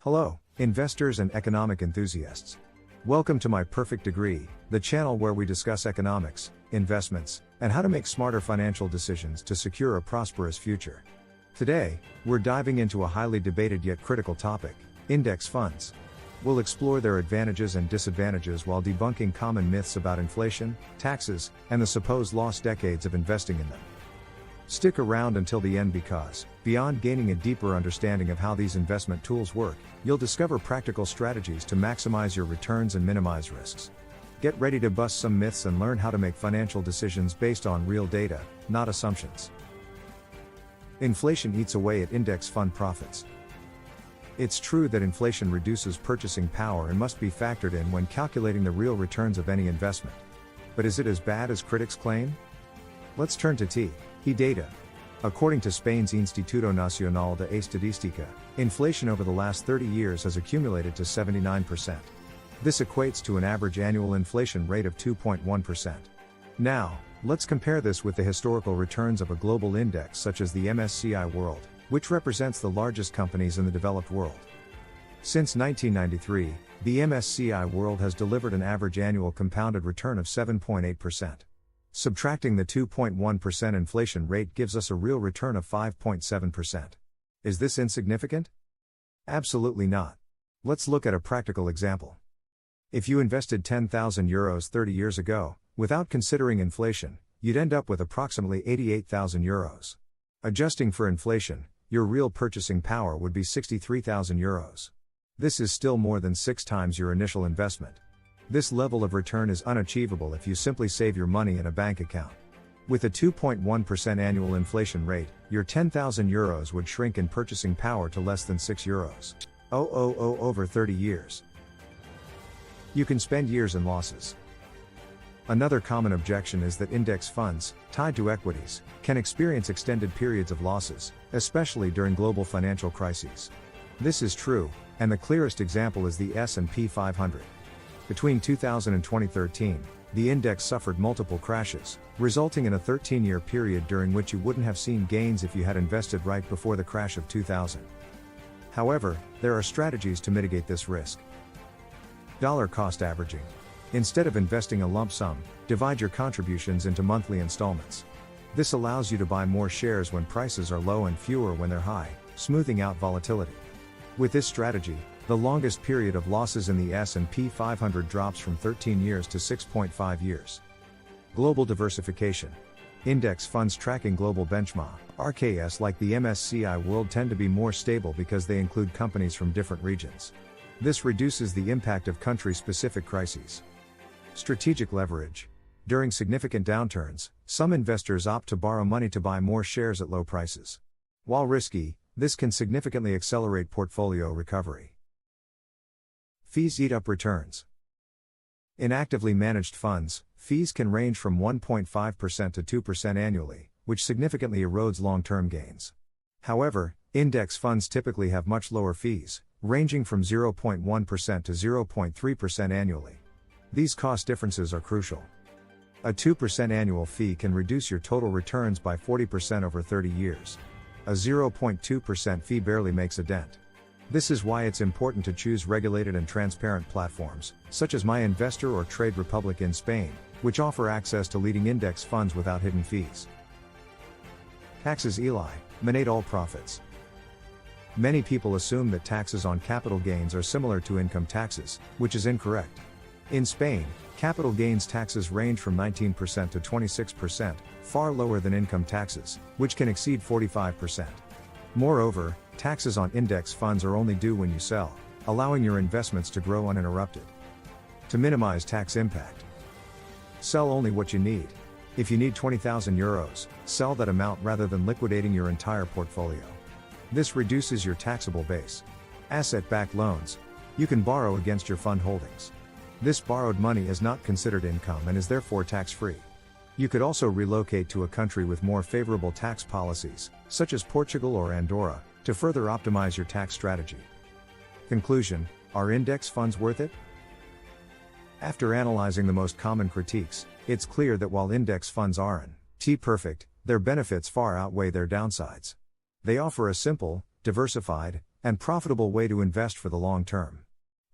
Hello, investors and economic enthusiasts. Welcome to My Perfect Degree, the channel where we discuss economics, investments, and how to make smarter financial decisions to secure a prosperous future. Today, we're diving into a highly debated yet critical topic: index funds. We'll explore their advantages and disadvantages while debunking common myths about inflation, taxes, and the supposed lost decades of investing in them. Stick around until the end because, beyond gaining a deeper understanding of how these investment tools work, you'll discover practical strategies to maximize your returns and minimize risks. Get ready to bust some myths and learn how to make financial decisions based on real data, not assumptions. Inflation eats away at index fund profits. It's true that inflation reduces purchasing power and must be factored in when calculating the real returns of any investment. But is it as bad as critics claim? Let's turn to TI data. According to Spain's Instituto Nacional de Estadística, inflation over the last 30 years has accumulated to 79%. This equates to an average annual inflation rate of 2.1%. Now, let's compare this with the historical returns of a global index such as the MSCI World, which represents the largest companies in the developed world. Since 1993, the MSCI World has delivered an average annual compounded return of 7.8%. Subtracting the 2.1% inflation rate gives us a real return of 5.7%. Is this insignificant? Absolutely not. Let's look at a practical example. If you invested €10,000 30 years ago, without considering inflation, you'd end up with approximately €88,000. Adjusting for inflation, your real purchasing power would be €63,000. This is still more than 6 times your initial investment. This level of return is unachievable if you simply save your money in a bank account. With a 2.1% annual inflation rate, your €10,000 would shrink in purchasing power to less than €6. Over 30 years. You can spend years in losses. Another common objection is that index funds, tied to equities, can experience extended periods of losses, especially during global financial crises. This is true, and the clearest example is the S&P 500. Between 2000 and 2013, the index suffered multiple crashes, resulting in a 13-year period during which you wouldn't have seen gains if you had invested right before the crash of 2000. However, there are strategies to mitigate this risk. Dollar cost averaging. Instead of investing a lump sum, divide your contributions into monthly installments. This allows you to buy more shares when prices are low and fewer when they're high, smoothing out volatility. With this strategy, the longest period of losses in the S&P 500 drops from 13 years to 6.5 years. Global diversification. Index funds tracking global benchmarks like the MSCI World tend to be more stable because they include companies from different regions. This reduces the impact of country-specific crises. Strategic leverage. During significant downturns, some investors opt to borrow money to buy more shares at low prices. While risky, this can significantly accelerate portfolio recovery. Fees eat up returns. In actively managed funds, fees can range from 1.5% to 2% annually, which significantly erodes long-term gains. However, index funds typically have much lower fees, ranging from 0.1% to 0.3% annually. These cost differences are crucial. A 2% annual fee can reduce your total returns by 40% over 30 years. A 0.2% fee barely makes a dent. This is why it's important to choose regulated and transparent platforms, such as My Investor or Trade Republic in Spain, which offer access to leading index funds without hidden fees. Taxes eliminate all profits. Many people assume that taxes on capital gains are similar to income taxes, which is incorrect. In Spain, capital gains taxes range from 19% to 26%, far lower than income taxes, which can exceed 45%. Moreover, taxes on index funds are only due when you sell, allowing your investments to grow uninterrupted. To minimize tax impact, sell only what you need. If you need €20,000, sell that amount rather than liquidating your entire portfolio. This reduces your taxable base. Asset-backed loans. You can borrow against your fund holdings. This borrowed money is not considered income and is therefore tax-free. You could also relocate to a country with more favorable tax policies, such as Portugal or Andorra, to further optimize your tax strategy. Conclusion: are index funds worth it? After analyzing the most common critiques, it's clear that while index funds aren't perfect, their benefits far outweigh their downsides. They offer a simple, diversified, and profitable way to invest for the long term.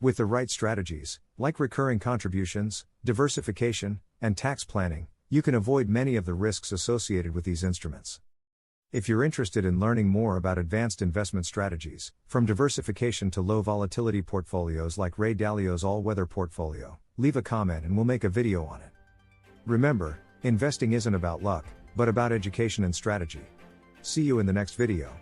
With the right strategies, like recurring contributions, diversification, and tax planning, you can avoid many of the risks associated with these instruments. If you're interested in learning more about advanced investment strategies, from diversification to low volatility portfolios like Ray Dalio's all-weather portfolio, leave a comment and we'll make a video on it. Remember, investing isn't about luck, but about education and strategy. See you in the next video.